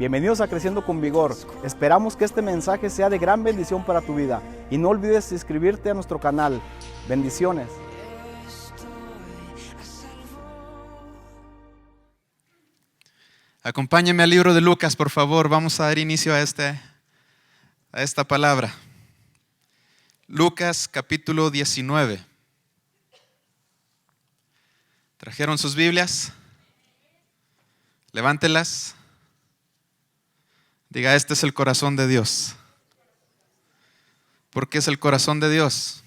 Bienvenidos a Creciendo con Vigor. Esperamos que este mensaje sea de gran bendición para tu vida. Y no olvides inscribirte a nuestro canal. Bendiciones. Acompáñenme al libro de Lucas, por favor. Vamos a dar inicio a esta palabra. Lucas capítulo 19. ¿Trajeron sus Biblias? Levántelas. Diga, este es el corazón de Dios. ¿Por qué es el corazón de Dios?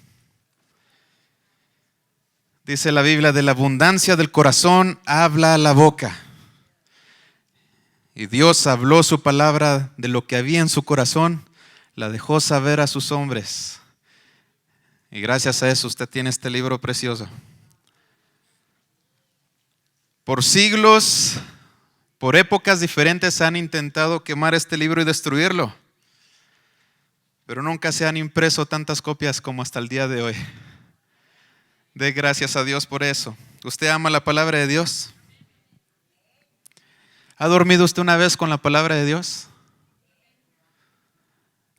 Dice la Biblia, de la abundancia del corazón habla la boca. Y Dios habló su palabra de lo que había en su corazón, la dejó saber a sus hombres. Y gracias a eso usted tiene este libro precioso. Por siglos, por épocas diferentes han intentado quemar este libro y destruirlo, pero nunca se han impreso tantas copias como hasta el día de hoy. Dé gracias a Dios por eso. ¿Usted ama la palabra de Dios? ¿Ha dormido usted una vez con la palabra de Dios?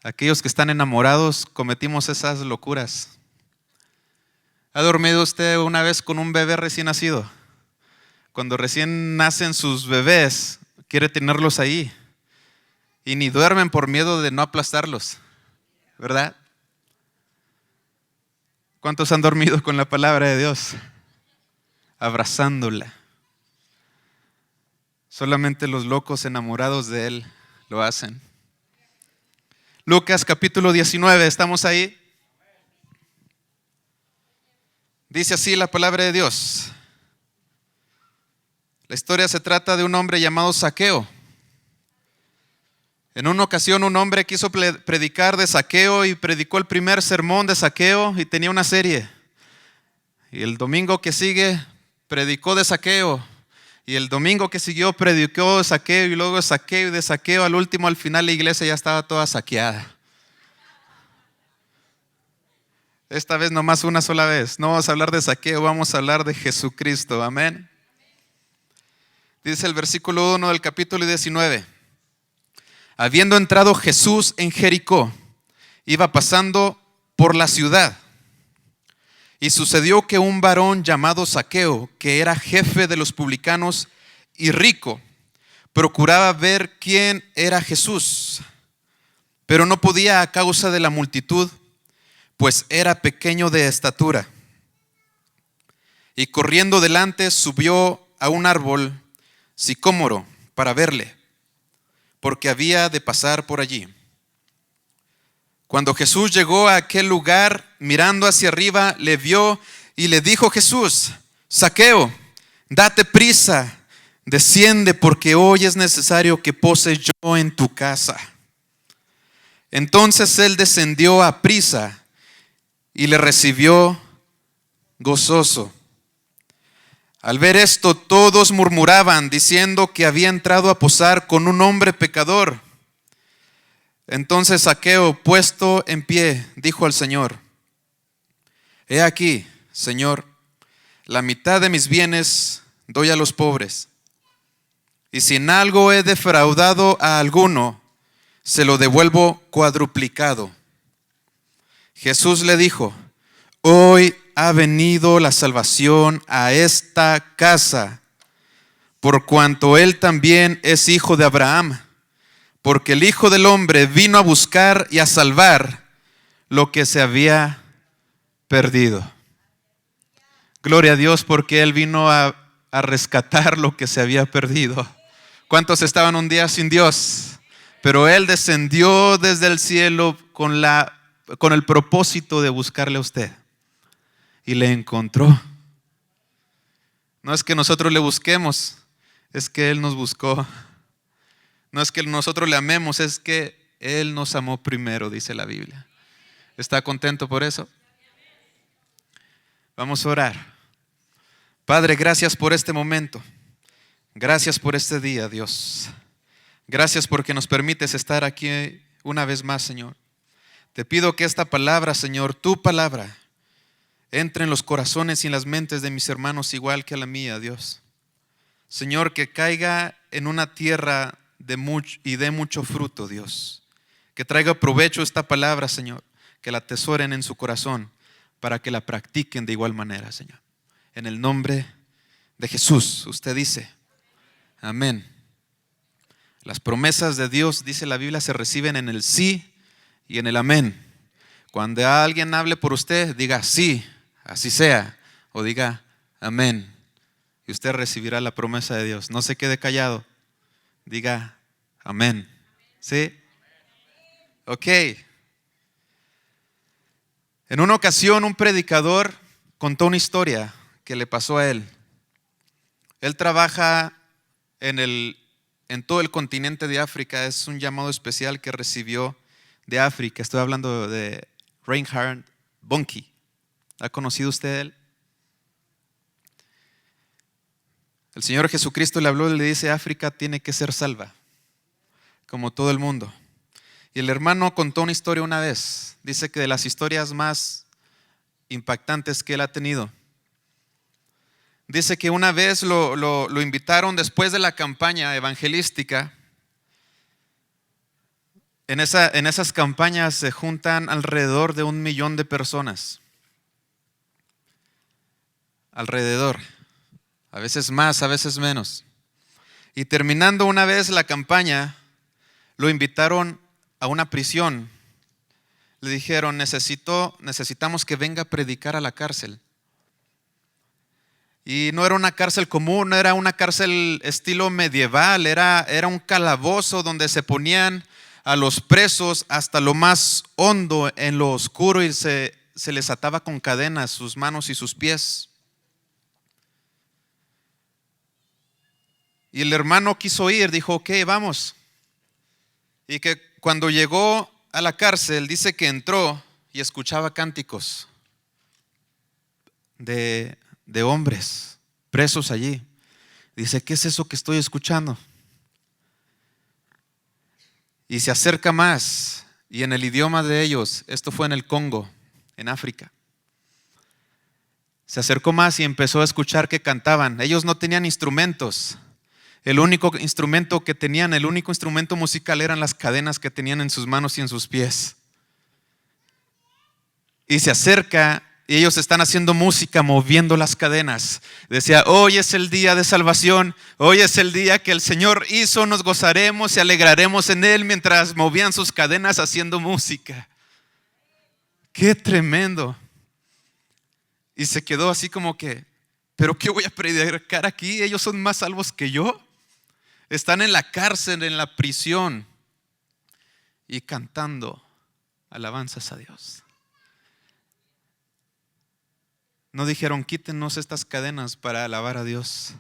Aquellos que están enamorados cometimos esas locuras. ¿Ha dormido usted una vez con un bebé recién nacido? Cuando recién nacen sus bebés, quiere tenerlos ahí. Y ni duermen por miedo de no aplastarlos, ¿verdad? ¿Cuántos han dormido con la palabra de Dios? Abrazándola. Solamente los locos enamorados de Él lo hacen. Lucas capítulo 19, ¿estamos ahí? Dice así la palabra de Dios. La historia se trata de un hombre llamado Zaqueo. En una ocasión un hombre quiso predicar de Zaqueo y predicó el primer sermón de Zaqueo y tenía una serie. Y el domingo que sigue predicó de Zaqueo. Y el domingo que siguió predicó de Zaqueo y luego de Zaqueo y de Zaqueo. Al último, al final, la iglesia ya estaba toda saqueada. Esta vez nomás una sola vez. No vamos a hablar de Zaqueo, vamos a hablar de Jesucristo. Amén. Dice el versículo 1 del capítulo 19. Habiendo entrado Jesús en Jericó, iba pasando por la ciudad. Y sucedió que un varón llamado Zaqueo, que era jefe de los publicanos y rico, procuraba ver quién era Jesús, pero no podía a causa de la multitud, pues era pequeño de estatura. Y corriendo delante subió a un árbol sicómoro para verle, porque había de pasar por allí. Cuando Jesús llegó a aquel lugar, mirando hacia arriba, le vio y le dijo Jesús: Zaqueo, date prisa, desciende, porque hoy es necesario que pose yo en tu casa. Entonces él descendió a prisa y le recibió gozoso. Al ver esto, todos murmuraban, diciendo que había entrado a posar con un hombre pecador. Entonces Zaqueo, puesto en pie, dijo al Señor: He aquí, Señor, la mitad de mis bienes doy a los pobres, y si en algo he defraudado a alguno, se lo devuelvo cuadruplicado. Jesús le dijo: Hoy ha venido la salvación a esta casa, por cuanto él también es hijo de Abraham. Porque el Hijo del Hombre vino a buscar y a salvar lo que se había perdido. Gloria a Dios, porque Él vino a rescatar lo que se había perdido. ¿Cuántos estaban un día sin Dios? Pero Él descendió desde el cielo con el propósito de buscarle a usted. Y le encontró. No es que nosotros le busquemos, es que Él nos buscó. No es que nosotros le amemos, es que Él nos amó primero, dice la Biblia. ¿Está contento por eso? Vamos a orar. Padre, gracias por este momento. Gracias por este día, Dios. Gracias porque nos permites estar aquí una vez más, Señor. Te pido que esta palabra, Señor, tu palabra, entre en los corazones y en las mentes de mis hermanos igual que a la mía, Dios. Señor, que caiga en una tierra y dé mucho fruto, Dios. Que traiga provecho esta palabra, Señor. Que la atesoren en su corazón para que la practiquen de igual manera, Señor. En el nombre de Jesús, usted dice, amén. Las promesas de Dios, dice la Biblia, se reciben en el sí y en el amén. Cuando alguien hable por usted, diga sí, así sea, o diga amén. Y usted recibirá la promesa de Dios. No se quede callado, diga amén. ¿Sí? Ok. En una ocasión un predicador contó una historia que le pasó a él. Él trabaja en todo el continente de África. Es un llamado especial que recibió de África. Estoy hablando de Reinhard Bonnke. ¿Ha conocido usted él? El Señor Jesucristo le habló y le dice: África tiene que ser salva, como todo el mundo. Y el hermano contó una historia una vez. Dice que de las historias más impactantes que él ha tenido. Dice que una vez lo invitaron después de la campaña evangelística. En esas campañas se juntan alrededor de 1 millón de personas. Alrededor. A veces más, a veces menos. Y terminando una vez la campaña, lo invitaron a una prisión. Le dijeron: necesitamos que venga a predicar a la cárcel. Y no era una cárcel común, no era una cárcel estilo medieval, era un calabozo donde se ponían a los presos hasta lo más hondo en lo oscuro y se les ataba con cadenas sus manos y sus pies. Y el hermano quiso ir, dijo: ok, vamos. Y que cuando llegó a la cárcel, dice que entró y escuchaba cánticos de hombres presos allí. Dice: ¿qué es eso que estoy escuchando? Y se acerca más, y en el idioma de ellos, esto fue en el Congo, en África. Se acercó más y empezó a escuchar que cantaban. Ellos no tenían instrumentos. El único instrumento que tenían, el único instrumento musical eran las cadenas que tenían en sus manos y en sus pies. Y se acerca y ellos están haciendo música, moviendo las cadenas. Decía: hoy es el día de salvación, hoy es el día que el Señor hizo, nos gozaremos y alegraremos en Él, mientras movían sus cadenas haciendo música. ¡Qué tremendo! Y se quedó así como que: ¿pero qué voy a predicar aquí? Ellos son más salvos que yo. Están en la cárcel, en la prisión, y cantando alabanzas a Dios. No dijeron: quítenos estas cadenas para alabar a Dios,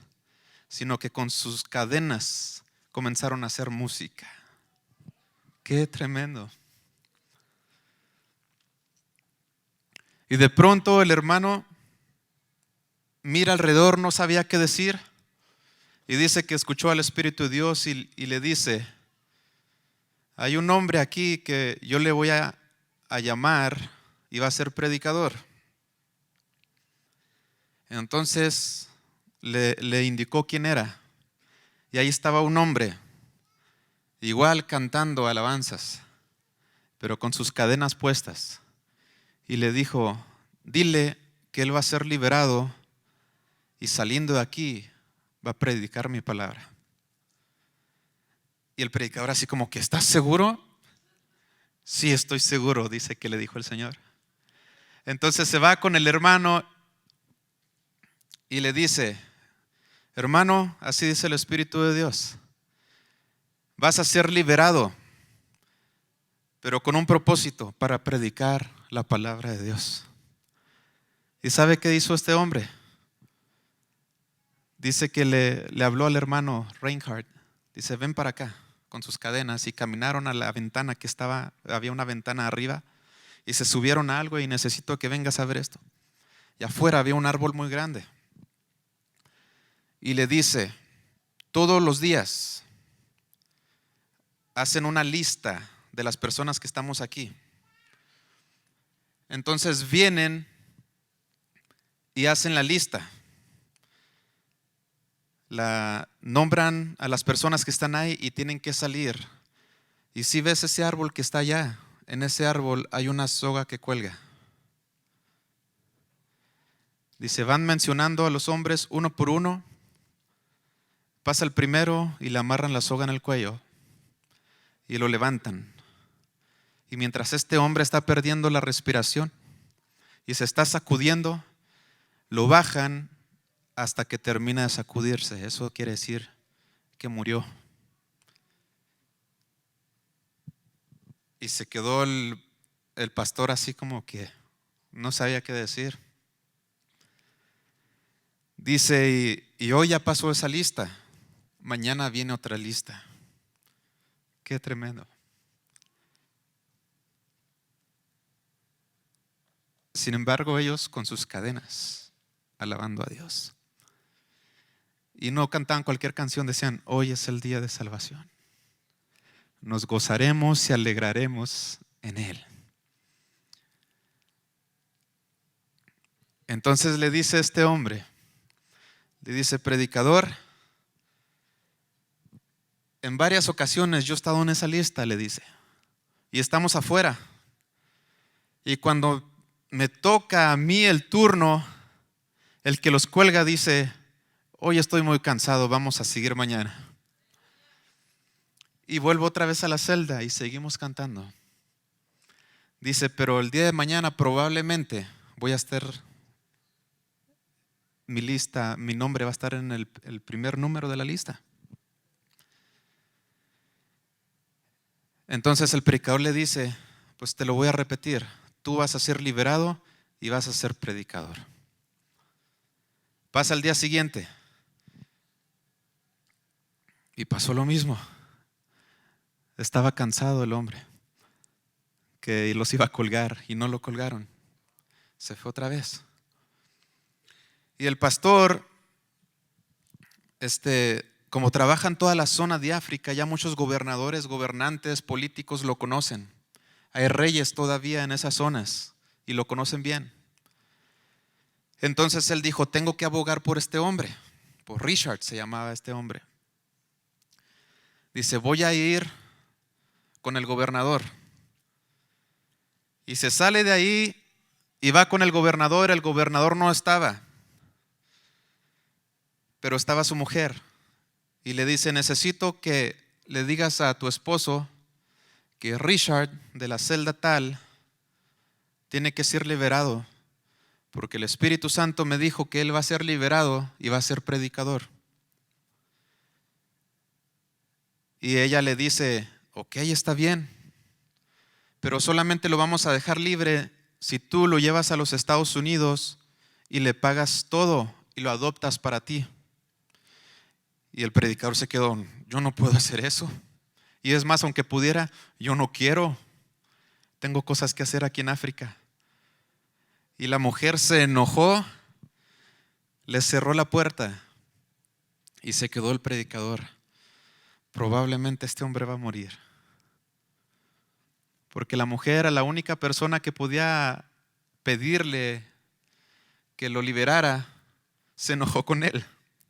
sino que con sus cadenas comenzaron a hacer música. ¡Qué tremendo! Y de pronto el hermano mira alrededor, no sabía qué decir, y dice que escuchó al Espíritu de Dios y le dice: hay un hombre aquí que yo le voy a llamar y va a ser predicador. Entonces le indicó quién era, y ahí estaba un hombre, igual cantando alabanzas, pero con sus cadenas puestas. Y le dijo: dile que él va a ser liberado y saliendo de aquí va a predicar mi palabra. Y el predicador así como que: ¿estás seguro? Sí, estoy seguro, dice que le dijo el Señor. Entonces se va con el hermano y le dice: hermano, así dice el Espíritu de Dios, vas a ser liberado, pero con un propósito: para predicar la palabra de Dios. ¿Y sabe qué hizo este hombre? Dice que le habló al hermano Reinhard. Dice: ven para acá, con sus cadenas, y caminaron a la ventana que había una ventana arriba, y se subieron a algo: y necesito que vengas a ver esto. Y afuera había un árbol muy grande. Y le dice: todos los días hacen una lista de las personas que estamos aquí. Entonces vienen y hacen la lista. nombran a las personas que están ahí y tienen que salir. Y si ves ese árbol que está allá, en ese árbol hay una soga que cuelga. Dice, van mencionando a los hombres uno por uno. Pasa el primero y le amarran la soga en el cuello y lo levantan. Y mientras este hombre está perdiendo la respiración y se está sacudiendo, lo bajan hasta que termina de sacudirse. Eso quiere decir que murió. Y se quedó el pastor así como que no sabía qué decir. Dice, y hoy ya pasó esa lista, mañana viene otra lista. Qué tremendo. Sin embargo, ellos con sus cadenas, alabando a Dios. Y no cantaban cualquier canción, decían, hoy es el día de salvación. Nos gozaremos y alegraremos en Él. Entonces le dice este hombre, le dice, predicador, en varias ocasiones yo he estado en esa lista, le dice, y estamos afuera. Y cuando me toca a mí el turno, el que los cuelga dice, hoy estoy muy cansado, vamos a seguir mañana. Y vuelvo otra vez a la celda y seguimos cantando. Dice, pero el día de mañana probablemente voy a estar, mi lista, mi nombre va a estar en el primer número de la lista. Entonces el predicador le dice, pues te lo voy a repetir, tú vas a ser liberado y vas a ser predicador. Pasa el día siguiente y pasó lo mismo. Estaba cansado el hombre, que los iba a colgar y no lo colgaron. Se fue otra vez. Y el pastor, como trabaja en toda la zona de África, ya muchos gobernadores, gobernantes, políticos lo conocen. Hay reyes todavía en esas zonas y lo conocen bien. Entonces él dijo, tengo que abogar por este hombre, por Richard se llamaba este hombre. Dice, voy a ir con el gobernador. Y se sale de ahí y va con el gobernador no estaba, pero estaba su mujer. Y le dice, necesito que le digas a tu esposo que Richard de la celda tal tiene que ser liberado, porque el Espíritu Santo me dijo que él va a ser liberado y va a ser predicador. Y ella le dice, ok, está bien, pero solamente lo vamos a dejar libre si tú lo llevas a los Estados Unidos y le pagas todo y lo adoptas para ti. Y el predicador se quedó, yo no puedo hacer eso. Y es más, aunque pudiera, yo no quiero. Tengo cosas que hacer aquí en África. Y la mujer se enojó, le cerró la puerta y se quedó el predicador. Probablemente este hombre va a morir. Porque la mujer era la única persona que podía pedirle que lo liberara. Se enojó con él,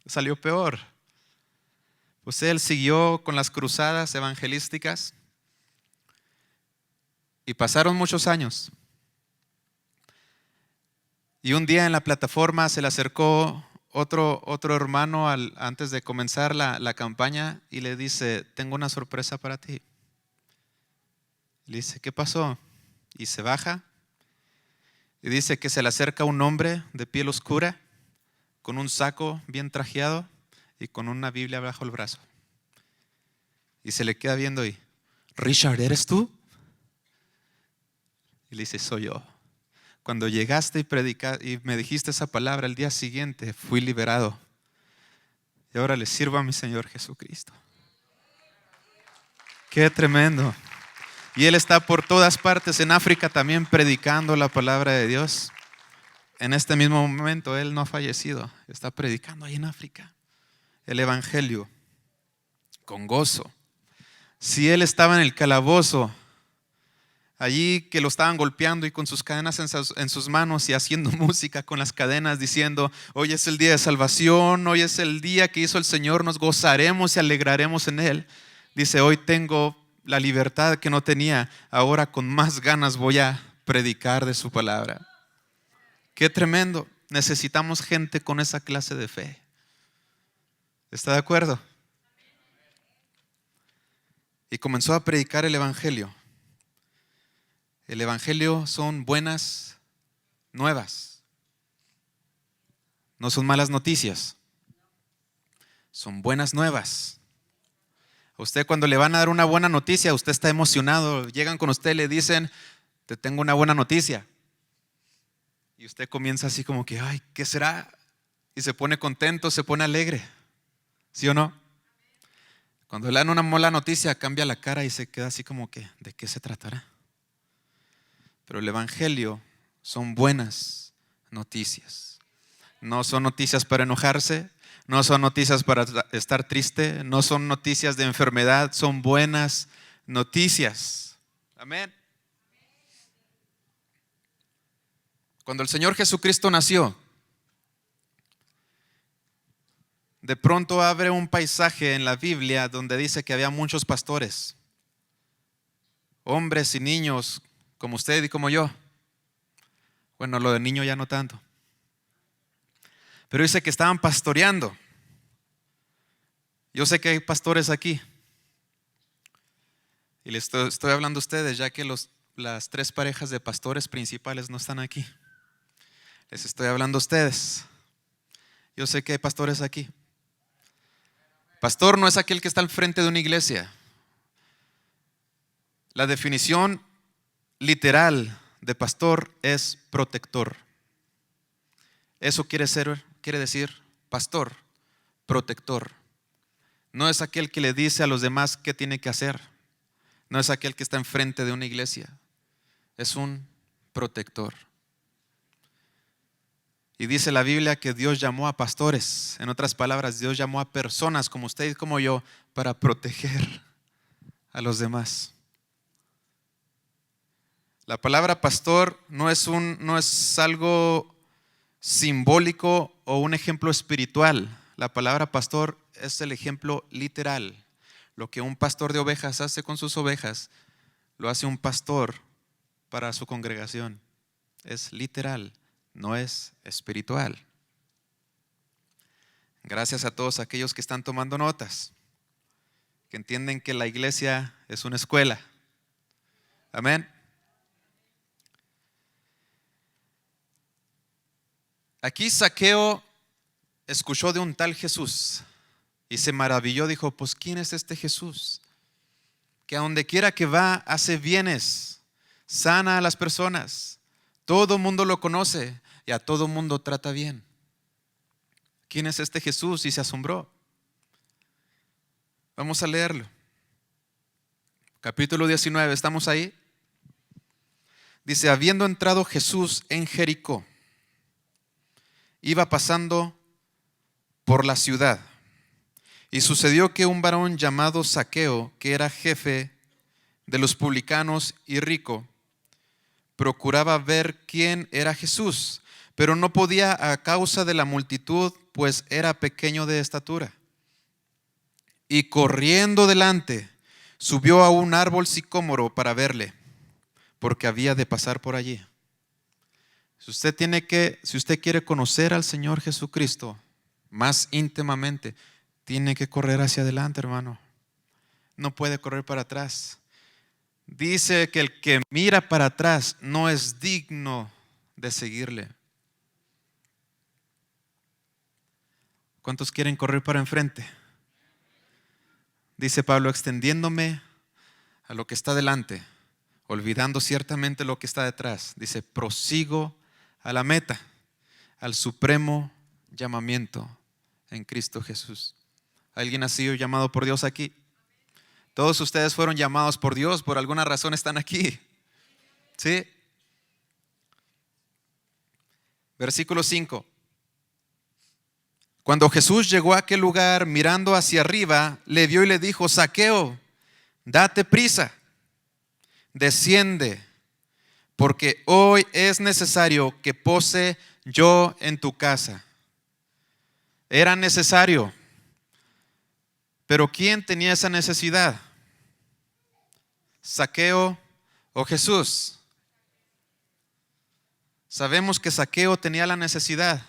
salió peor. Pues él siguió con las cruzadas evangelísticas y pasaron muchos años. Y un día en la plataforma se le acercó otro hermano antes de comenzar la campaña y le dice, tengo una sorpresa para ti. Le dice, ¿qué pasó? Y se baja y dice que se le acerca un hombre de piel oscura con un saco bien trajeado y con una Biblia bajo el brazo. Y se le queda viendo y, Richard, ¿eres tú? Y le dice, soy yo. Cuando llegaste y me dijiste esa palabra, el día siguiente fui liberado. Y ahora le sirvo a mi Señor Jesucristo. Qué tremendo. Y él está por todas partes en África también predicando la palabra de Dios. En este mismo momento él no ha fallecido. Está predicando ahí en África el evangelio con gozo. Si él estaba en el calabozo allí que lo estaban golpeando y con sus cadenas en sus manos y haciendo música con las cadenas diciendo: hoy es el día de salvación, hoy es el día que hizo el Señor, nos gozaremos y alegraremos en Él. Dice: hoy tengo la libertad que no tenía, ahora con más ganas voy a predicar de su palabra. Qué tremendo. Necesitamos gente con esa clase de fe. ¿Está de acuerdo? Y comenzó a predicar el evangelio. El evangelio son buenas nuevas. No son malas noticias. Son buenas nuevas. A usted, cuando le van a dar una buena noticia, usted está emocionado. Llegan con usted y le dicen: te tengo una buena noticia. Y usted comienza así como que: ay, ¿qué será? Y se pone contento, se pone alegre. ¿Sí o no? Cuando le dan una mala noticia, cambia la cara y se queda así como que: ¿de qué se tratará? Pero el evangelio son buenas noticias. No son noticias para enojarse, no son noticias para estar triste, no son noticias de enfermedad, son buenas noticias. Amén. Cuando el Señor Jesucristo nació, de pronto abre un paisaje en la Biblia donde dice que había muchos pastores, hombres y niños como usted y como yo. Bueno, lo de niño ya no tanto. Pero dice que estaban pastoreando. Yo sé que hay pastores aquí. Y les estoy hablando a ustedes, ya que las 3 parejas de pastores principales no están aquí. Les estoy hablando a ustedes. Yo sé que hay pastores aquí. Pastor no es aquel que está al frente de una iglesia. La definición literal de pastor es protector. Eso quiere decir pastor, protector. No es aquel que le dice a los demás qué tiene que hacer. No es aquel que está enfrente de una iglesia. Es un protector. Y dice la Biblia que Dios llamó a pastores. En otras palabras, Dios llamó a personas como usted y como yo para proteger a los demás. La palabra pastor no es algo simbólico o un ejemplo espiritual. La palabra pastor es el ejemplo literal. Lo que un pastor de ovejas hace con sus ovejas, lo hace un pastor para su congregación. Es literal, no es espiritual. Gracias a todos aquellos que están tomando notas, que entienden que la iglesia es una escuela. Amén. Aquí Zaqueo escuchó de un tal Jesús y se maravilló. Dijo: pues ¿quién es este Jesús? Que a donde quiera que va hace bienes, sana a las personas, todo mundo lo conoce y a todo mundo trata bien. ¿Quién es este Jesús? Y se asombró. Vamos a leerlo. Capítulo 19, ¿estamos ahí? Dice: habiendo entrado Jesús en Jericó, iba pasando por la ciudad. Y sucedió que un varón llamado Zaqueo, que era jefe de los publicanos y rico, procuraba ver quién era Jesús, pero no podía a causa de la multitud, pues era pequeño de estatura. Y corriendo delante, subió a un árbol sicómoro para verle, porque había de pasar por allí. Si usted quiere conocer al Señor Jesucristo más íntimamente, tiene que correr hacia adelante, hermano. No puede correr para atrás. Dice que el que mira para atrás no es digno de seguirle. ¿Cuántos quieren correr para enfrente? Dice Pablo: extendiéndome a lo que está delante, olvidando ciertamente lo que está detrás. Dice: prosigo a la meta, al supremo llamamiento en Cristo Jesús. ¿Alguien ha sido llamado por Dios aquí? Todos ustedes fueron llamados por Dios, por alguna razón están aquí. ¿Sí? Versículo 5. Cuando Jesús llegó a aquel lugar, mirando hacia arriba, le vio y le dijo: Zaqueo, date prisa, desciende porque hoy es necesario que pose yo en tu casa. Era necesario. Pero ¿quién tenía esa necesidad? ¿Zaqueo o Jesús? Sabemos que Zaqueo tenía la necesidad.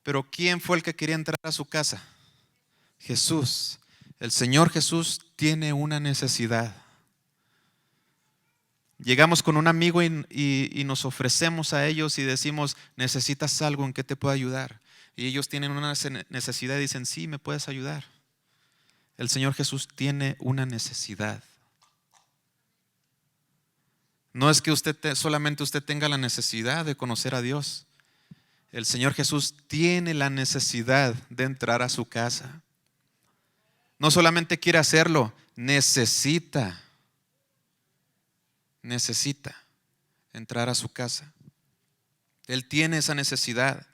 Pero ¿quién fue el que quería entrar a su casa? Jesús. El Señor Jesús tiene una necesidad. Llegamos con un amigo y nos ofrecemos a ellos y decimos, ¿necesitas algo en que te pueda ayudar? Y ellos tienen una necesidad y dicen, sí, me puedes ayudar. El Señor Jesús tiene una necesidad. No es que solamente usted tenga la necesidad de conocer a Dios. El Señor Jesús tiene la necesidad de entrar a su casa. No solamente quiere hacerlo, necesita entrar a su casa. Él tiene esa necesidad.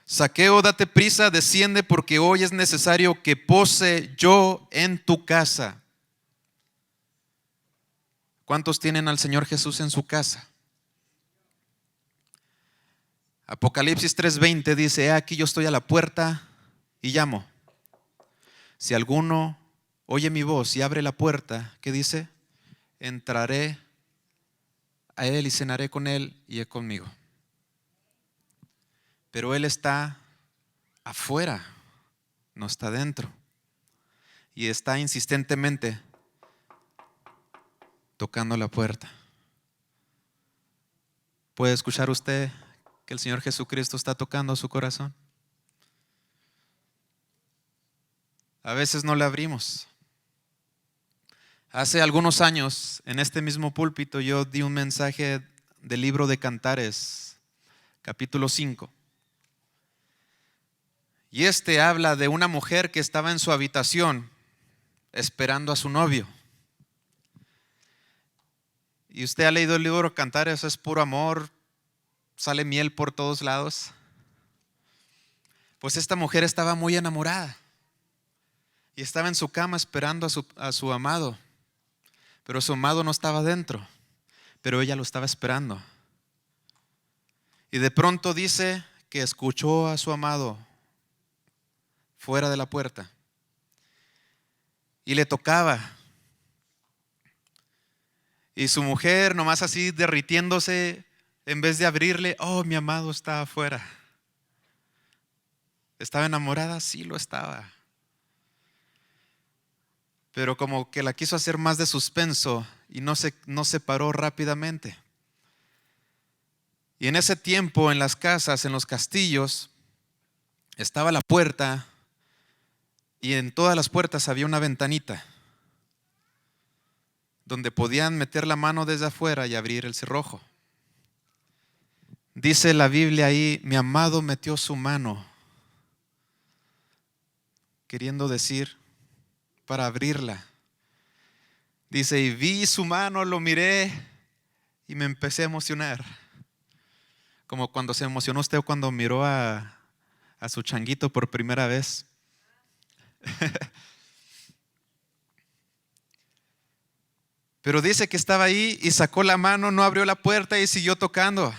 Zaqueo, date prisa, desciende, porque hoy es necesario que pose yo en tu casa. ¿Cuántos tienen al Señor Jesús en su casa? Apocalipsis 3:20 dice, he aquí yo estoy a la puerta y llamo. Si alguno oye mi voz y abre la puerta, ¿qué dice? Entraré a él y cenaré con él y él conmigo. Pero Él está afuera, no está dentro. Y está insistentemente tocando la puerta. ¿Puede escuchar usted que el Señor Jesucristo está tocando su corazón? A veces no le abrimos. Hace algunos años, en este mismo púlpito, yo di un mensaje del libro de Cantares, capítulo 5. Y habla de una mujer que estaba en su habitación esperando a su novio. Y usted ha leído el libro de Cantares, es puro amor, sale miel por todos lados. Pues esta mujer estaba muy enamorada y estaba en su cama esperando a su amado. Pero su amado no estaba dentro, pero ella lo estaba esperando. Y de pronto dice que escuchó a su amado fuera de la puerta y le tocaba. Y su mujer nomás así derritiéndose, en vez de abrirle, oh, mi amado está afuera. ¿Estaba enamorada? Sí, lo estaba. Pero como que la quiso hacer más de suspenso y no se paró rápidamente. Y en ese tiempo, en las casas, en los castillos, estaba la puerta. Y en todas las puertas había una ventanita donde podían meter la mano desde afuera y abrir el cerrojo. Dice la Biblia ahí, mi amado metió su mano, queriendo decir, para abrirla. Dice, y vi su mano, lo miré y me empecé a emocionar. Como cuando se emocionó usted cuando miró a su changuito por primera vez. Pero dice que estaba ahí y sacó la mano, no abrió la puerta y siguió tocando.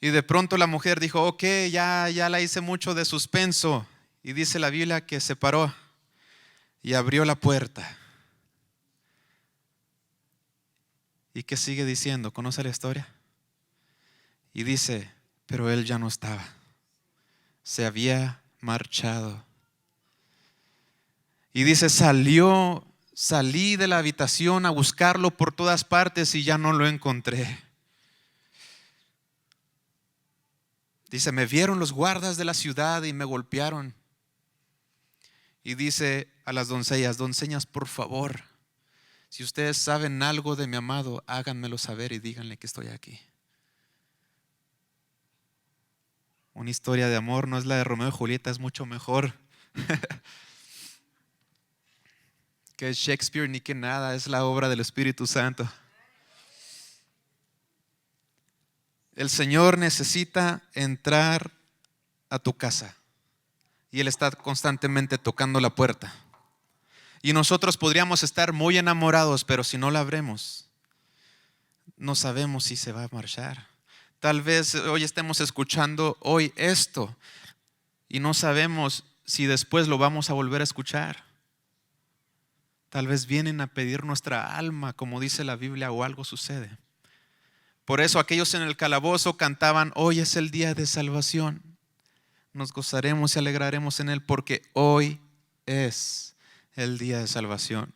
Y de pronto la mujer dijo, ok, ya la hice mucho de suspenso. Y dice la Biblia que se paró y abrió la puerta. ¿Y qué sigue diciendo? ¿Conoce la historia? Y dice, pero él ya no estaba. Se había marchado. Y dice, salí de la habitación a buscarlo por todas partes y ya no lo encontré. Dice, me vieron los guardas de la ciudad y me golpearon. Y dice a las doncellas, por favor, si ustedes saben algo de mi amado, háganmelo saber y díganle que estoy aquí. Una historia de amor no es la de Romeo y Julieta, es mucho mejor. Que es Shakespeare ni que nada, es la obra del Espíritu Santo. El Señor necesita entrar a tu casa y Él está constantemente tocando la puerta. Y nosotros podríamos estar muy enamorados, pero si no la abrimos, no sabemos si se va a marchar. Tal vez hoy estemos escuchando hoy esto y no sabemos si después lo vamos a volver a escuchar. Tal vez vienen a pedir nuestra alma, como dice la Biblia, o algo sucede. Por eso aquellos en el calabozo cantaban: hoy es el día de salvación. Nos gozaremos y alegraremos en él, porque hoy es el día de salvación.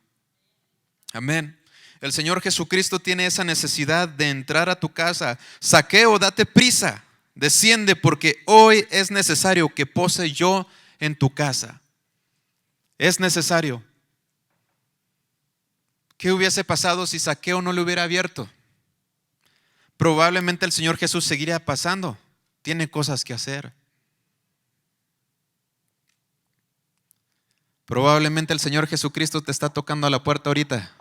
Amén. El Señor Jesucristo tiene esa necesidad de entrar a tu casa. Zaqueo, date prisa, desciende, porque hoy es necesario que pose yo en tu casa. Es necesario. ¿Qué hubiese pasado si Zaqueo no le hubiera abierto? Probablemente el Señor Jesús seguiría pasando. Tiene cosas que hacer. Probablemente el Señor Jesucristo te está tocando a la puerta ahorita,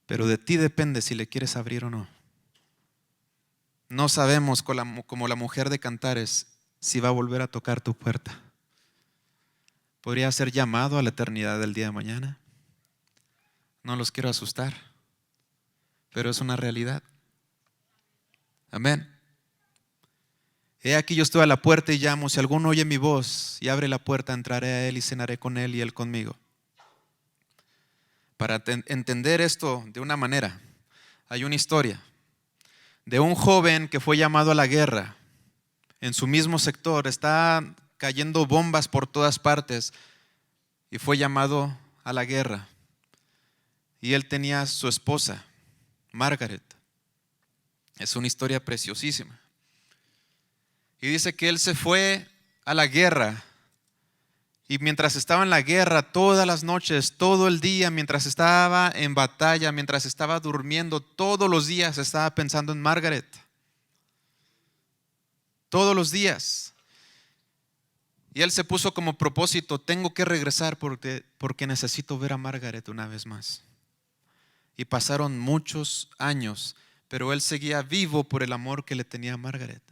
pero de ti depende si le quieres abrir o no. No sabemos, como la mujer de Cantares, si va a volver a tocar tu puerta. Podría ser llamado a la eternidad del día de mañana. No los quiero asustar, pero es una realidad. Amén. He aquí yo estoy a la puerta y llamo. Si alguno oye mi voz y abre la puerta, entraré a él y cenaré con él y él conmigo. Para entender esto de una manera, hay una historia de un joven que fue llamado a la guerra. En su mismo sector está cayendo bombas por todas partes y fue llamado a la guerra. Y él tenía a su esposa, Margaret. Es una historia preciosísima. Y dice que él se fue a la guerra. Y mientras estaba en la guerra, todas las noches, todo el día, mientras estaba en batalla, mientras estaba durmiendo, todos los días estaba pensando en Margaret. Todos los días. Y él se puso como propósito: tengo que regresar porque necesito ver a Margaret una vez más. Y pasaron muchos años, pero él seguía vivo por el amor que le tenía a Margaret.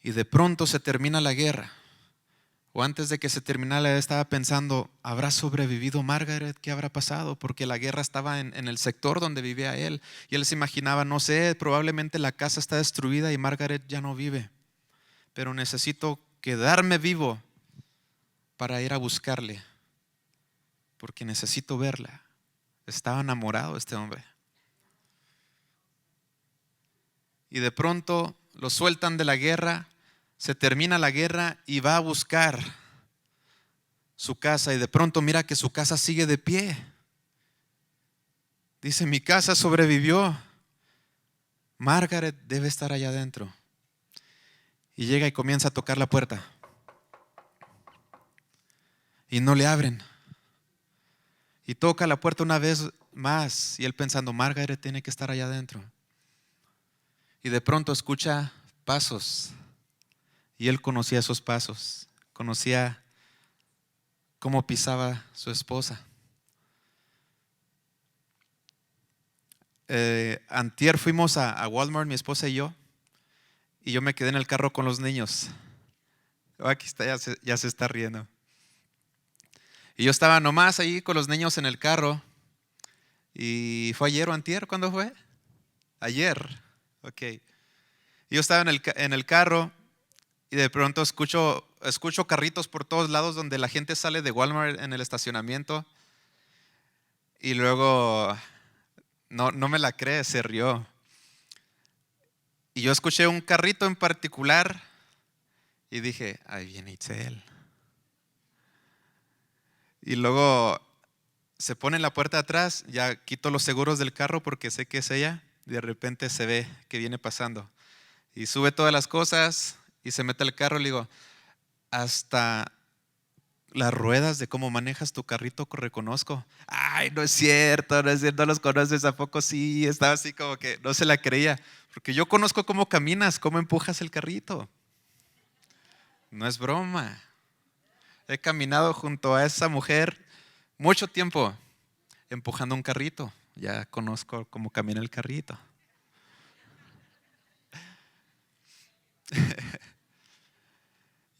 Y de pronto se termina la guerra. O antes de que se terminara, él estaba pensando: ¿habrá sobrevivido Margaret? ¿Qué habrá pasado? Porque la guerra estaba en el sector donde vivía él. Y él se imaginaba: no sé, probablemente la casa está destruida y Margaret ya no vive. Pero necesito quedarme vivo para ir a buscarle, porque necesito verla. Estaba enamorado este hombre. Y de pronto lo sueltan de la guerra, se termina la guerra y va a buscar su casa. Y de pronto mira que su casa sigue de pie. Dice: mi casa sobrevivió. Margaret debe estar allá adentro. Y llega y comienza a tocar la puerta. Y no le abren. Y toca la puerta una vez más. Y él pensando: Margaret tiene que estar allá adentro. Y de pronto escucha pasos. Y él conocía esos pasos. Conocía cómo pisaba su esposa. Antier fuimos a Walmart, mi esposa y yo me quedé en el carro con los niños. Aquí está, ya se está riendo. Y yo estaba nomás ahí con los niños en el carro. ¿Y fue ayer o antier? ¿Cuándo fue? Ayer. Ok. Yo estaba en el carro y de pronto escucho carritos por todos lados donde la gente sale de Walmart en el estacionamiento. Y luego, no me la cree, se rió. Y yo escuché un carrito en particular y dije: ahí viene Itzel. Y luego se pone en la puerta de atrás, ya quito los seguros del carro porque sé que es ella. Y de repente se ve que viene pasando. Y sube todas las cosas y se mete al carro. Y le digo: hasta las ruedas de cómo manejas tu carrito reconozco. Ay, no es cierto, no los conoces, ¿a poco sí? Estaba así como que no se la creía. Porque yo conozco cómo caminas, cómo empujas el carrito. No es broma. He caminado junto a esa mujer mucho tiempo empujando un carrito. Ya conozco cómo camina el carrito.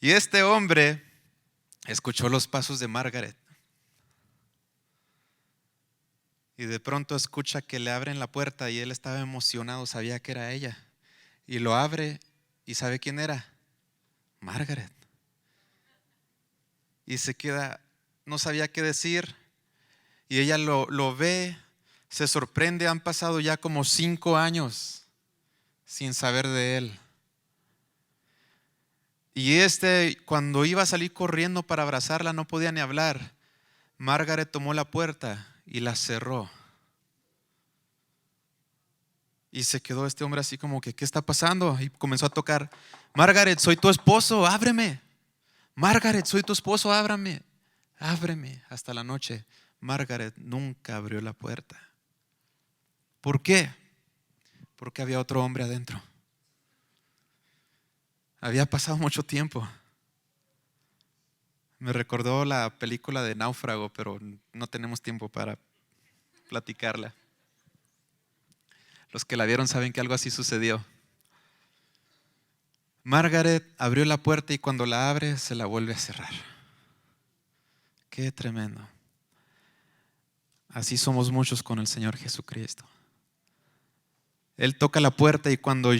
Y este hombre escuchó los pasos de Margaret. Y de pronto escucha que le abren la puerta y él estaba emocionado, sabía que era ella. Y lo abre y ¿sabe quién era? Margaret. Y se queda, no sabía qué decir. Y ella lo ve, se sorprende, han pasado ya como 5 años sin saber de él. Y cuando iba a salir corriendo para abrazarla, no podía ni hablar. Margaret tomó la puerta y la cerró. Y se quedó este hombre así como que, ¿qué está pasando? Y comenzó a tocar. Margaret, soy tu esposo, ábreme. Margaret, soy tu esposo, ábrame. Ábreme. Hasta la noche, Margaret nunca abrió la puerta. ¿Por qué? Porque había otro hombre adentro. Había pasado mucho tiempo. Me recordó la película de Náufrago, pero no tenemos tiempo para platicarla. Los que la vieron saben que algo así sucedió. Margaret abrió la puerta y cuando la abre se la vuelve a cerrar. Qué tremendo. Así somos muchos con el Señor Jesucristo. Él toca la puerta y cuando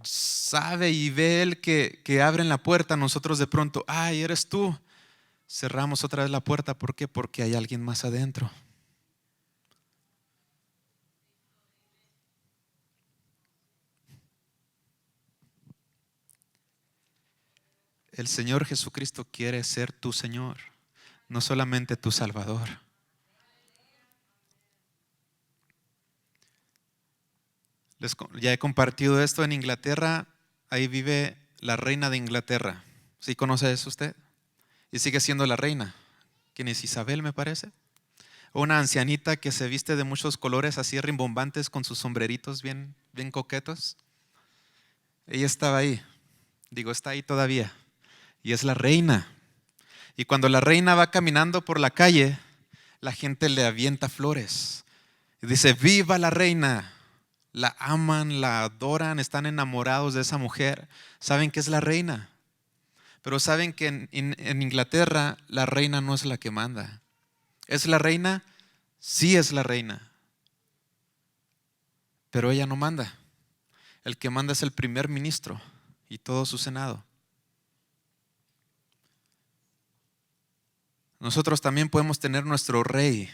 sabe y ve Él que abren la puerta, nosotros de pronto, ay, eres tú. Cerramos otra vez la puerta. ¿Por qué? Porque hay alguien más adentro. El Señor Jesucristo quiere ser tu Señor, no solamente tu Salvador. Ya he compartido esto en Inglaterra. Ahí vive la reina de Inglaterra. ¿Sí conoce eso usted? Y sigue siendo la reina. ¿Quién es? Isabel, me parece. Una ancianita que se viste de muchos colores así rimbombantes con sus sombreritos bien, bien coquetos. Ella estaba ahí. Digo, está ahí todavía. Y es la reina. Y cuando la reina va caminando por la calle, la gente le avienta flores. Y dice, ¡viva la reina! La aman, la adoran, están enamorados de esa mujer. Saben que es la reina. Pero saben que en Inglaterra la reina no es la que manda. ¿Es la reina? Sí es la reina. Pero ella no manda. El que manda es el primer ministro y todo su senado. Nosotros también podemos tener nuestro rey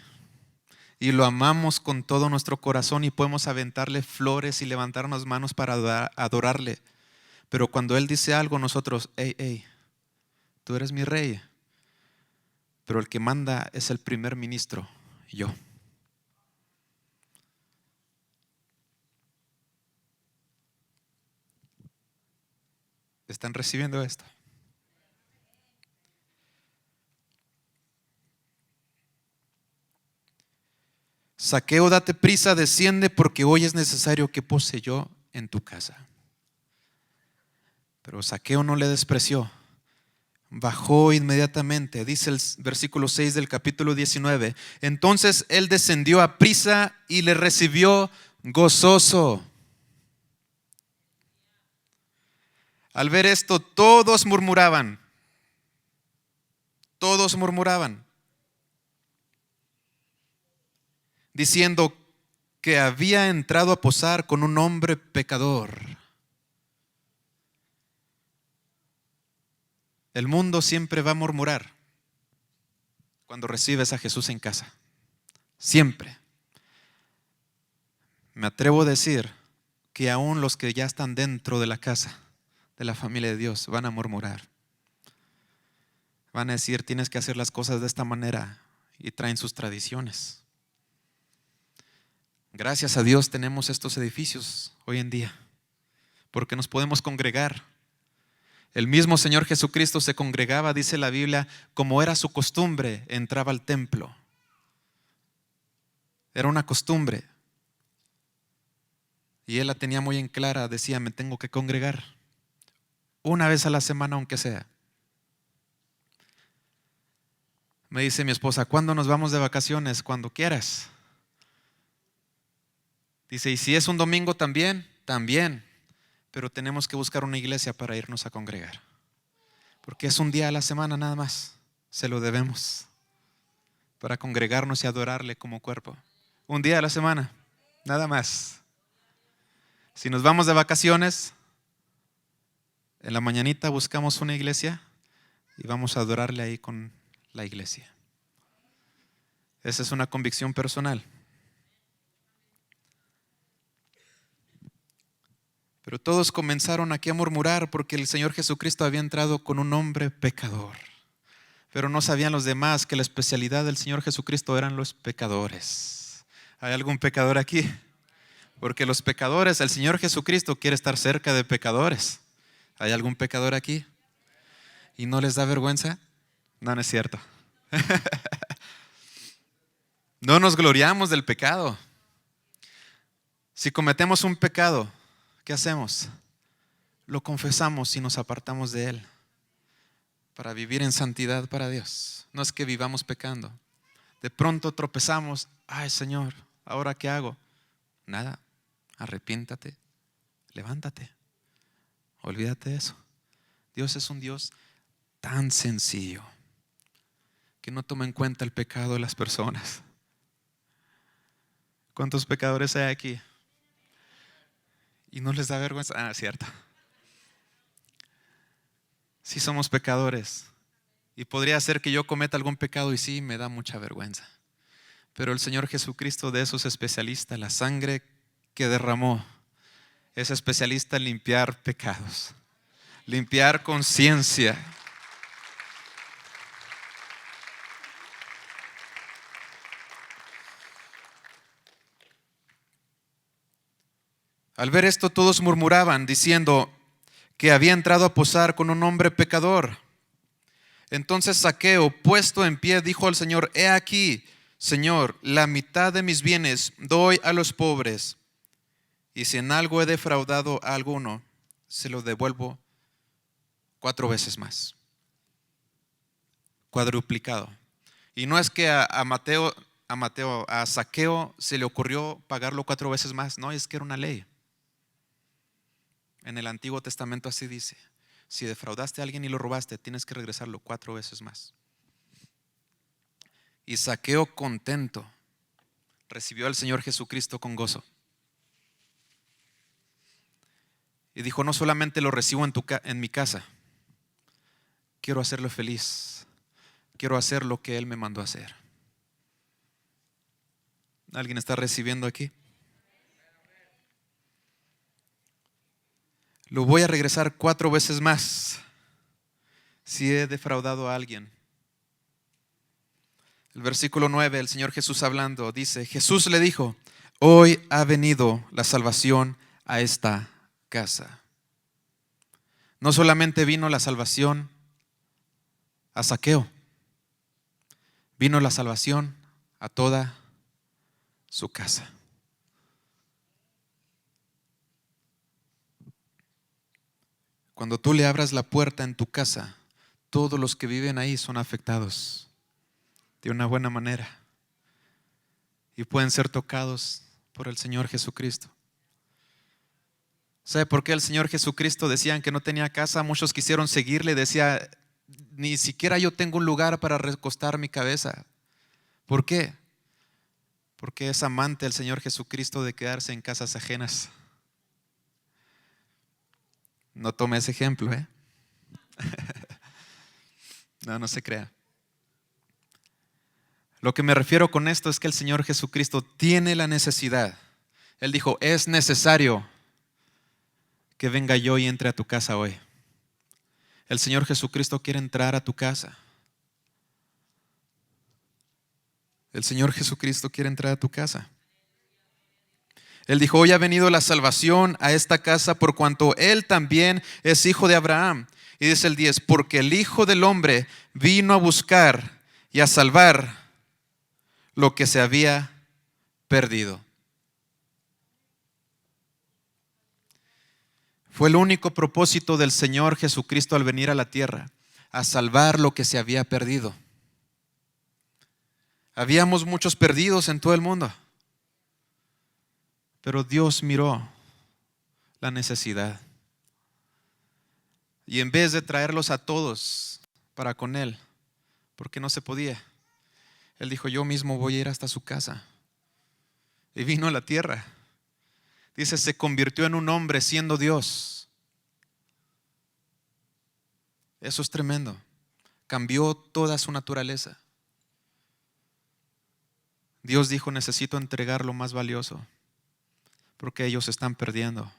y lo amamos con todo nuestro corazón y podemos aventarle flores y levantarnos manos para adorarle. Pero cuando Él dice algo, nosotros, hey, tú eres mi rey. Pero el que manda es el primer ministro, yo. ¿Están recibiendo esto? Zaqueo, date prisa, desciende, porque hoy es necesario que pose yo en tu casa. Pero Zaqueo no le despreció. Bajó inmediatamente, dice el versículo 6 del capítulo 19. Entonces él descendió a prisa y le recibió gozoso. Al ver esto, todos murmuraban. Todos murmuraban, diciendo que había entrado a posar con un hombre pecador. El mundo siempre va a murmurar cuando recibes a Jesús en casa. Siempre. Me atrevo a decir que aún los que ya están dentro de la casa, de la familia de Dios, van a murmurar. Van a decir, tienes que hacer las cosas de esta manera, y traen sus tradiciones. Gracias a Dios tenemos estos edificios hoy en día, porque nos podemos congregar. El mismo Señor Jesucristo se congregaba, dice la Biblia, como era su costumbre, entraba al templo. Era una costumbre. Y Él la tenía muy en clara, decía, me tengo que congregar una vez a la semana, aunque sea. Me dice mi esposa, ¿cuándo nos vamos de vacaciones? Cuando quieras. Dice, y si es un domingo también, pero tenemos que buscar una iglesia para irnos a congregar, porque es un día a la semana nada más, se lo debemos para congregarnos y adorarle como cuerpo. Un día a la semana, nada más. Si nos vamos de vacaciones, en la mañanita buscamos una iglesia y vamos a adorarle ahí con la iglesia. Esa es una convicción personal. Pero todos comenzaron aquí a murmurar porque el Señor Jesucristo había entrado con un hombre pecador. Pero no sabían los demás que la especialidad del Señor Jesucristo eran los pecadores. ¿Hay algún pecador aquí? Porque los pecadores, el Señor Jesucristo quiere estar cerca de pecadores. ¿Hay algún pecador aquí? ¿Y no les da vergüenza? No, no es cierto. No nos gloriamos del pecado. Si cometemos un pecado, ¿qué hacemos? Lo confesamos y nos apartamos de él para vivir en santidad para Dios. No es que vivamos pecando. De pronto tropezamos. Ay, Señor, ¿ahora qué hago? Nada. Arrepiéntate. Levántate. Olvídate de eso. Dios es un Dios tan sencillo que no toma en cuenta el pecado de las personas. ¿Cuántos pecadores hay aquí? Y no les da vergüenza. Ah, es cierto. Sí somos pecadores. Y podría ser que yo cometa algún pecado y sí me da mucha vergüenza. Pero el Señor Jesucristo, de eso es especialista. La sangre que derramó es especialista en limpiar pecados, limpiar conciencia. Al ver esto, todos murmuraban, diciendo que había entrado a posar con un hombre pecador. Entonces Zaqueo, puesto en pie, dijo al Señor: He aquí, Señor, la mitad de mis bienes doy a los pobres, y si en algo he defraudado a alguno, se lo devuelvo 4 veces más. Cuadruplicado. Y no es que a Zaqueo se le ocurrió pagarlo 4 veces más, no, es que era una ley. En el Antiguo Testamento así dice: si defraudaste a alguien y lo robaste, tienes que regresarlo 4 veces más. Y Zaqueo, contento, recibió al Señor Jesucristo con gozo. Y dijo: no solamente lo recibo en mi casa, quiero hacerlo feliz. Quiero hacer lo que Él me mandó a hacer. ¿Alguien está recibiendo aquí? Lo voy a regresar 4 veces más si he defraudado a alguien. El versículo 9, el Señor Jesús hablando, dice: Jesús le dijo: hoy ha venido la salvación a esta casa. No solamente vino la salvación a Zaqueo, vino la salvación a toda su casa. Cuando tú le abras la puerta en tu casa, todos los que viven ahí son afectados de una buena manera y pueden ser tocados por el Señor Jesucristo. ¿Sabe por qué el Señor Jesucristo decían que no tenía casa? Muchos quisieron seguirle, decía: ni siquiera yo tengo un lugar para recostar mi cabeza. ¿Por qué? Porque es amante el Señor Jesucristo de quedarse en casas ajenas. No tome ese ejemplo, ¿eh? No se crea. Lo que me refiero con esto es que el Señor Jesucristo tiene la necesidad. Él dijo: es necesario que venga yo y entre a tu casa hoy. El Señor Jesucristo quiere entrar a tu casa. El Señor Jesucristo quiere entrar a tu casa. Él dijo: hoy ha venido la salvación a esta casa por cuanto Él también es hijo de Abraham. Y dice el 10: porque el Hijo del Hombre vino a buscar y a salvar lo que se había perdido. Fue el único propósito del Señor Jesucristo al venir a la tierra: a salvar lo que se había perdido. Habíamos muchos perdidos en todo el mundo, pero Dios miró la necesidad y en vez de traerlos a todos para con Él, porque no se podía. Él dijo, yo mismo voy a ir hasta su casa. Y vino a la tierra. Dice, se convirtió en un hombre siendo Dios. Eso es tremendo. Cambió toda su naturaleza. Dios dijo, necesito entregar lo más valioso, porque ellos están perdiendo.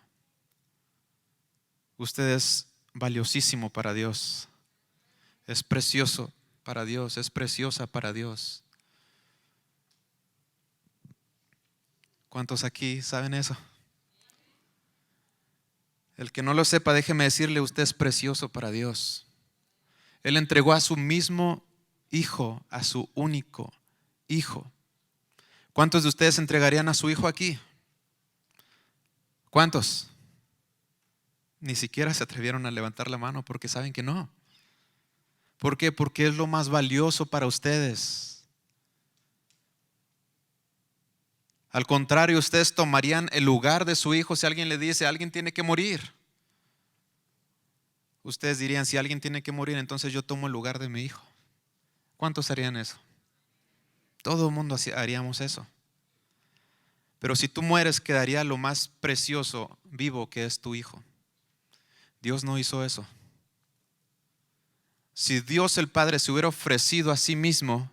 Usted es valiosísimo para Dios. Es precioso para Dios, es preciosa para Dios. ¿Cuántos aquí saben eso? El que no lo sepa, déjeme decirle, usted es precioso para Dios. Él entregó a su mismo hijo, a su único hijo. ¿Cuántos de ustedes entregarían a su hijo aquí? ¿Cuántos? Ni siquiera se atrevieron a levantar la mano porque saben que no. ¿Por qué? Porque es lo más valioso para ustedes. Al contrario, ustedes tomarían el lugar de su hijo si alguien le dice, alguien tiene que morir. Ustedes dirían, si alguien tiene que morir, entonces yo tomo el lugar de mi hijo. ¿Cuántos harían eso? Todo el mundo haríamos eso. Pero si tú mueres, quedaría lo más precioso vivo, que es tu hijo. Dios no hizo eso. Si Dios el Padre se hubiera ofrecido a sí mismo,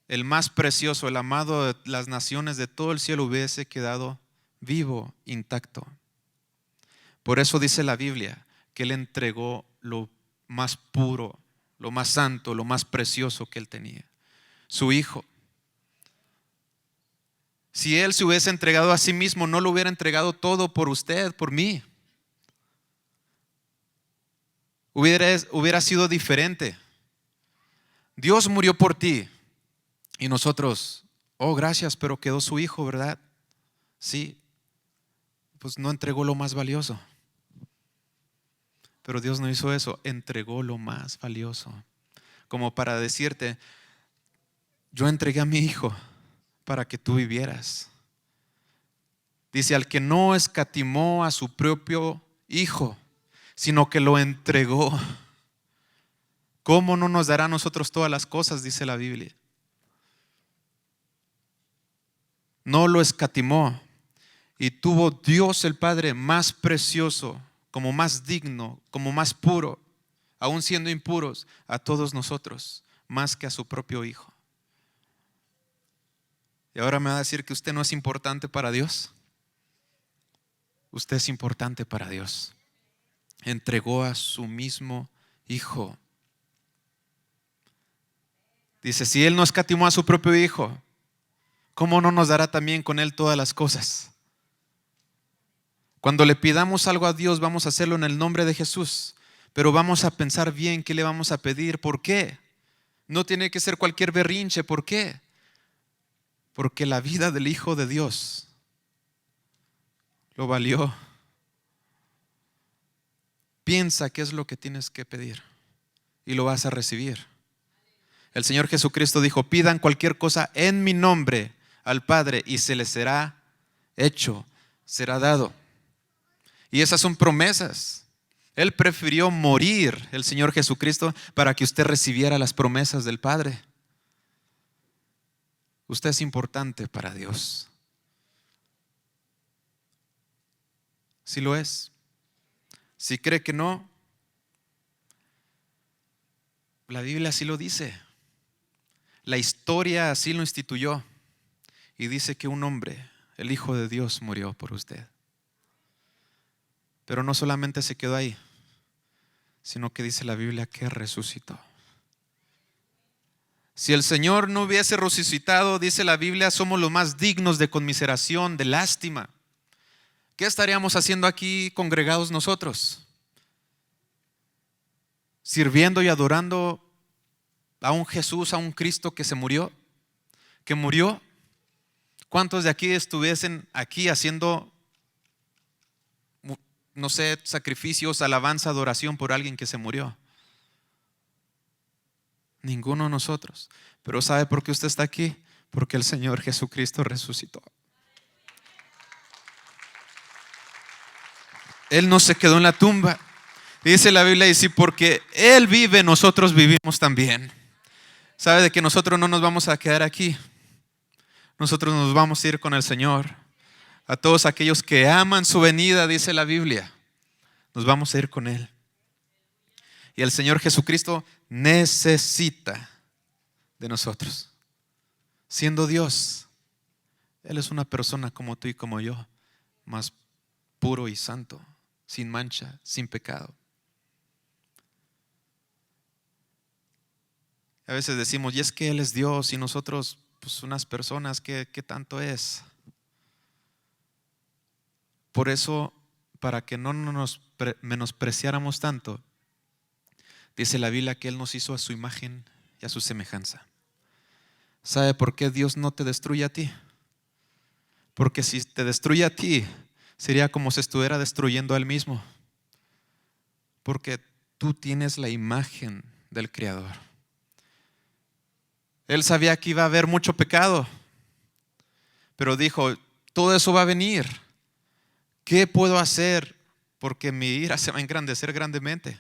el más precioso, el amado de las naciones de todo el cielo, hubiese quedado vivo, intacto. Por eso dice la Biblia que Él entregó lo más puro, lo más santo, lo más precioso que Él tenía, su hijo. Si Él se hubiese entregado a sí mismo, no lo hubiera entregado todo por usted, por mí. Hubiera sido diferente. Dios murió por ti y nosotros, oh gracias, pero quedó su hijo, ¿verdad? Sí, pues no entregó lo más valioso. Pero Dios no hizo eso, entregó lo más valioso. Como para decirte, yo entregué a mi hijo para que tú vivieras. Dice, al que no escatimó a su propio hijo, sino que lo entregó, ¿cómo no nos dará a nosotros todas las cosas? Dice la Biblia. No lo escatimó, y tuvo Dios el Padre más precioso, como más digno, como más puro, aún siendo impuros, a todos nosotros, más que a su propio hijo. Y ahora me va a decir que usted no es importante para Dios. Usted es importante para Dios. Entregó a su mismo hijo. Dice, si Él no escatimó a su propio hijo, ¿cómo no nos dará también con Él todas las cosas? Cuando le pidamos algo a Dios, vamos a hacerlo en el nombre de Jesús, pero vamos a pensar bien qué le vamos a pedir. ¿Por qué? No tiene que ser cualquier berrinche. ¿Por qué? Porque la vida del Hijo de Dios lo valió. Piensa qué es lo que tienes que pedir y lo vas a recibir. El Señor Jesucristo dijo, pidan cualquier cosa en mi nombre al Padre y se les será hecho, será dado. Y esas son promesas. Él prefirió morir, el Señor Jesucristo, para que usted recibiera las promesas del Padre. Usted es importante para Dios. Si lo es. Si cree que no, la Biblia así lo dice. La historia así lo instituyó. Y dice que un hombre, el Hijo de Dios, murió por usted. Pero no solamente se quedó ahí, sino que dice la Biblia que resucitó. Si el Señor no hubiese resucitado, dice la Biblia, somos los más dignos de conmiseración, de lástima. ¿Qué estaríamos haciendo aquí congregados nosotros? Sirviendo y adorando a un Jesús, a un Cristo que se murió, que murió. ¿Cuántos de aquí estuviesen aquí haciendo, no sé, sacrificios, alabanza, adoración por alguien que se murió? Ninguno de nosotros. Pero ¿sabe por qué usted está aquí? Porque el Señor Jesucristo resucitó. Él no se quedó en la tumba. Dice la Biblia, y si porque Él vive, nosotros vivimos también. Sabe de que nosotros no nos vamos a quedar aquí. Nosotros nos vamos a ir con el Señor. A todos aquellos que aman su venida, dice la Biblia, nos vamos a ir con Él. Y el Señor Jesucristo necesita de nosotros. Siendo Dios, Él es una persona como tú y como yo, más puro y santo, sin mancha, sin pecado. A veces decimos, y es que Él es Dios y nosotros, pues unas personas, ¿qué tanto es? Por eso, para que no nos menospreciáramos tanto, dice la Biblia que Él nos hizo a su imagen y a su semejanza. ¿Sabe por qué Dios no te destruye a ti? Porque si te destruye a ti, sería como si estuviera destruyendo a Él mismo. Porque tú tienes la imagen del Creador. Él sabía que iba a haber mucho pecado, pero dijo, todo eso va a venir. ¿Qué puedo hacer? Porque mi ira se va a engrandecer grandemente.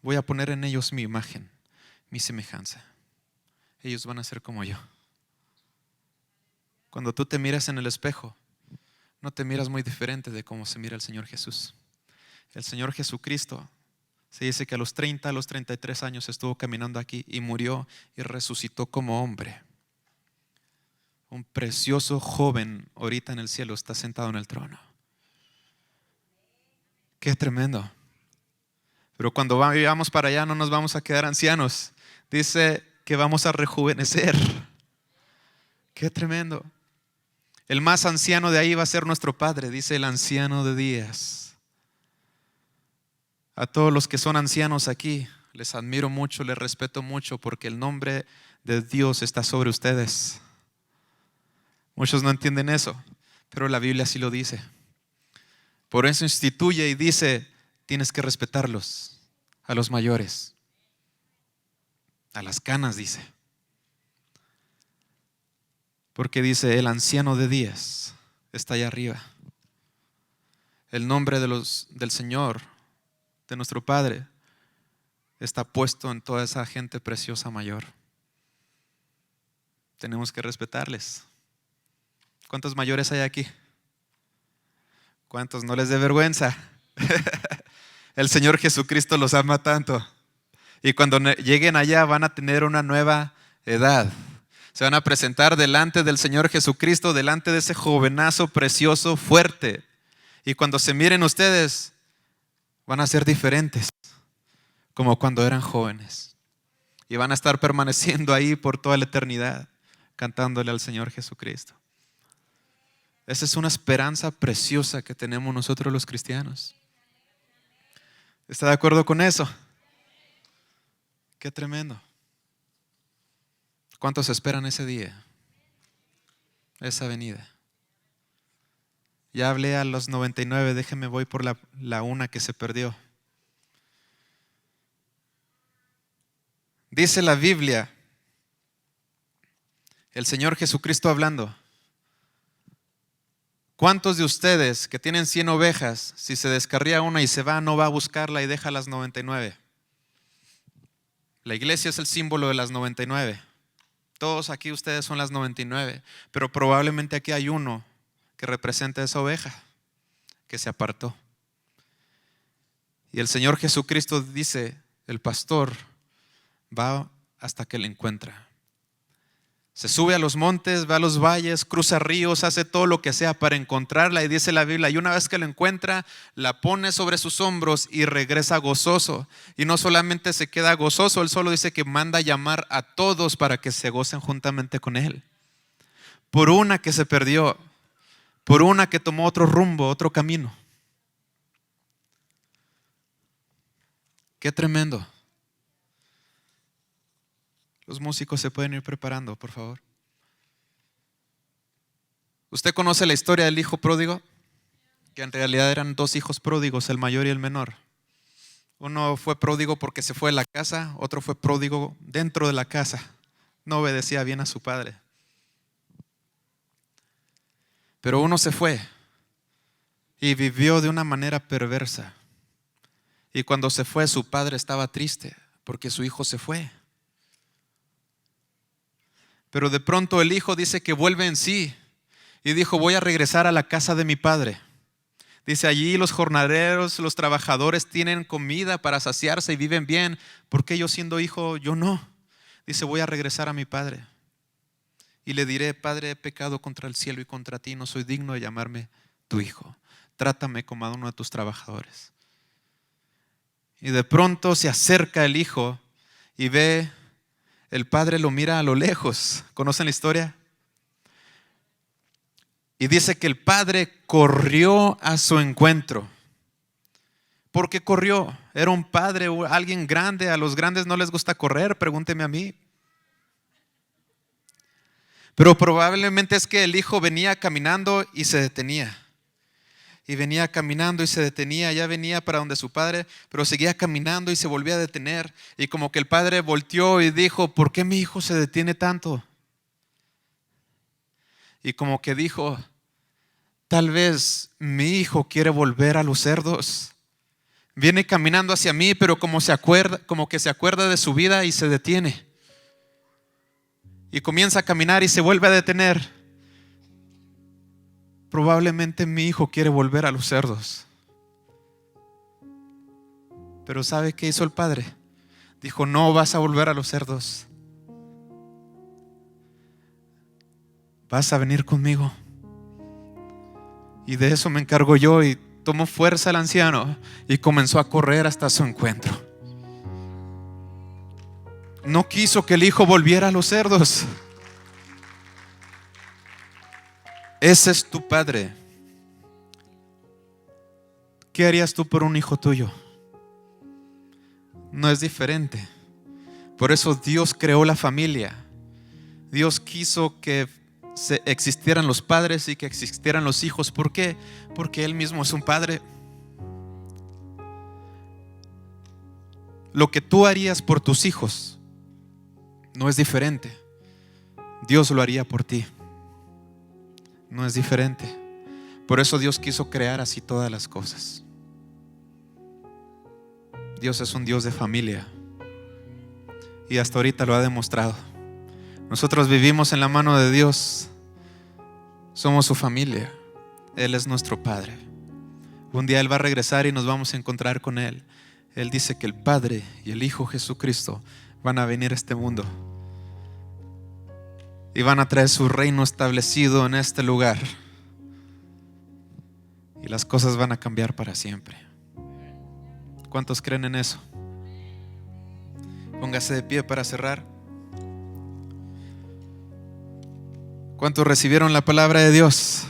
Voy a poner en ellos mi imagen, mi semejanza. Ellos van a ser como yo. Cuando tú te miras en el espejo, no te miras muy diferente de cómo se mira el Señor Jesús. El Señor Jesucristo, se dice que a los 30, a los 33 años estuvo caminando aquí y murió y resucitó como hombre. Un precioso joven ahorita en el cielo está sentado en el trono. Qué tremendo. Pero cuando vayamos para allá no nos vamos a quedar ancianos. Dice que vamos a rejuvenecer. Qué tremendo. El más anciano de ahí va a ser nuestro Padre, dice el anciano de días. A todos los que son ancianos aquí, les admiro mucho, les respeto mucho, porque el nombre de Dios está sobre ustedes. Muchos no entienden eso, pero la Biblia sí lo dice. Por eso instituye y dice, tienes que respetarlos, a los mayores, a las canas, dice. Porque dice, el anciano de días está allá arriba. El nombre del Señor, de nuestro Padre, está puesto en toda esa gente preciosa mayor. Tenemos que respetarles. ¿Cuántos mayores hay aquí? ¿Cuántos no les dé vergüenza? El Señor Jesucristo los ama tanto. Y cuando lleguen allá van a tener una nueva edad. Se van a presentar delante del Señor Jesucristo, delante de ese jovenazo precioso, fuerte. Y cuando se miren ustedes, van a ser diferentes, como cuando eran jóvenes. Y van a estar permaneciendo ahí por toda la eternidad, cantándole al Señor Jesucristo. Esa es una esperanza preciosa que tenemos nosotros los cristianos. ¿Está de acuerdo con eso? Qué tremendo. ¿Cuántos esperan ese día? Esa venida. Ya hablé a los 99, déjeme voy por la una que se perdió. Dice la Biblia, el Señor Jesucristo hablando, ¿cuántos de ustedes que tienen 100 ovejas, si se descarría una y se va, no va a buscarla y deja las 99? La iglesia es el símbolo de las 99. Todos aquí ustedes son las 99, pero probablemente aquí hay uno que representa esa oveja que se apartó. Y el Señor Jesucristo dice, el pastor va hasta que la encuentra. Se sube a los montes, va a los valles, cruza ríos, hace todo lo que sea para encontrarla, y dice la Biblia, y una vez que la encuentra, la pone sobre sus hombros y regresa gozoso. Y no solamente se queda gozoso, él solo dice que manda llamar a todos para que se gocen juntamente con él. Por una que se perdió, por una que tomó otro rumbo, otro camino. Qué tremendo. Los músicos se pueden ir preparando, por favor. ¿Usted conoce la historia del hijo pródigo? Que en realidad eran dos hijos pródigos, el mayor y el menor. Uno fue pródigo porque se fue de la casa, otro fue pródigo dentro de la casa. No obedecía bien a su padre. Pero uno se fue y vivió de una manera perversa. Y cuando se fue, su padre estaba triste porque su hijo se fue. Pero de pronto el hijo dice que vuelve en sí y dijo: voy a regresar a la casa de mi padre. Dice: allí los jornaleros, los trabajadores tienen comida para saciarse y viven bien. ¿Por qué yo, siendo hijo, yo no? Dice: voy a regresar a mi padre y le diré: Padre, he pecado contra el cielo y contra ti, no soy digno de llamarme tu hijo. Trátame como a uno de tus trabajadores. Y de pronto se acerca el hijo y ve, el padre lo mira a lo lejos. ¿Conocen la historia? Y dice que el padre corrió a su encuentro. ¿Por qué corrió? Era un padre, alguien grande. A los grandes no les gusta correr, pregúnteme a mí. Pero probablemente es que el hijo venía caminando y se detenía. Y venía caminando y se detenía. Ya venía para donde su padre, pero seguía caminando y se volvía a detener. Y como que el padre volteó y dijo: ¿por qué mi hijo se detiene tanto? Y como que dijo: tal vez mi hijo quiere volver a los cerdos. Viene caminando hacia mí, pero como que se acuerda de su vida y se detiene. Y comienza a caminar y se vuelve a detener. Probablemente mi hijo quiere volver a los cerdos. Pero ¿sabe qué hizo el padre? Dijo: no vas a volver a los cerdos. Vas a venir conmigo. Y de eso me encargo yo. Y tomó fuerza el anciano y comenzó a correr hasta su encuentro. No quiso que el hijo volviera a los cerdos. Ese es tu padre. ¿Qué harías tú por un hijo tuyo? No es diferente. Por eso Dios creó la familia. Dios quiso que existieran los padres y que existieran los hijos. ¿Por qué? Porque Él mismo es un padre. Lo que tú harías por tus hijos no es diferente. Dios lo haría por ti. No es diferente. Por eso Dios quiso crear así todas las cosas. Dios es un Dios de familia. Y hasta ahorita lo ha demostrado. Nosotros vivimos en la mano de Dios. Somos su familia. Él es nuestro Padre. Un día Él va a regresar y nos vamos a encontrar con Él. Él dice que el Padre y el Hijo Jesucristo van a venir a este mundo y van a traer su reino establecido en este lugar. Y las cosas van a cambiar para siempre. ¿Cuántos creen en eso? Póngase de pie para cerrar. ¿Cuántos recibieron la palabra de Dios?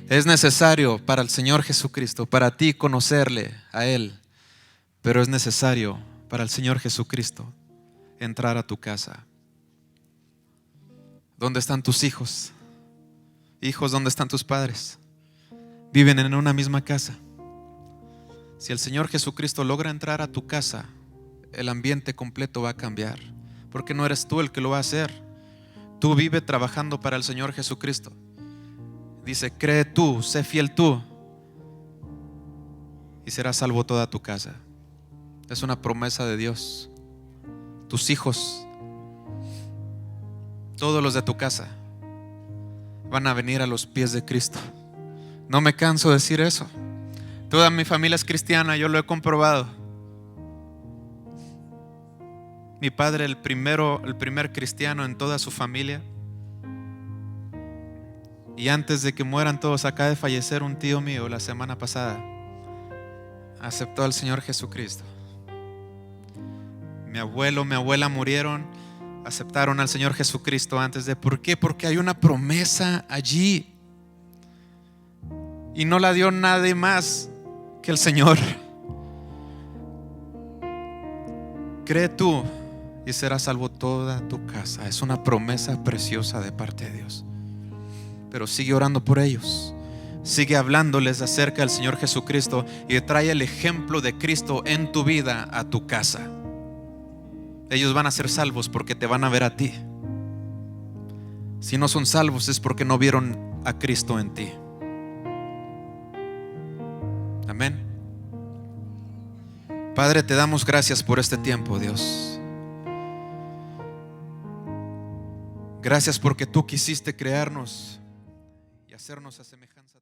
Es necesario para el Señor Jesucristo, para ti conocerle a Él. Pero es necesario para el Señor Jesucristo entrar a tu casa. ¿Dónde están tus hijos? Hijos, ¿dónde están tus padres? Viven en una misma casa. Si el Señor Jesucristo logra entrar a tu casa, el ambiente completo va a cambiar. Porque no eres tú el que lo va a hacer. Tú vive trabajando para el Señor Jesucristo. Dice: cree tú, sé fiel tú, y serás salvo toda tu casa. Es una promesa de Dios. Tus hijos, todos los de tu casa, van a venir a los pies de Cristo. No me canso de decir eso. Toda mi familia es cristiana, yo lo he comprobado. Mi padre, el primer cristiano en toda su familia. Y antes de que mueran todos, acaba de fallecer un tío mío la semana pasada. Aceptó al Señor Jesucristo. Mi abuelo, mi abuela murieron, aceptaron al Señor Jesucristo antes de. ¿Por qué? Porque hay una promesa allí. Y no la dio nadie más que el Señor. Cree tú y serás salvo toda tu casa. Es una promesa preciosa de parte de Dios. Pero sigue orando por ellos. Sigue hablándoles acerca del Señor Jesucristo y trae el ejemplo de Cristo en tu vida a tu casa. Ellos van a ser salvos porque te van a ver a ti. Si no son salvos es porque no vieron a Cristo en ti. Amén. Padre, te damos gracias por este tiempo, Dios. Gracias porque tú quisiste crearnos y hacernos a semejanza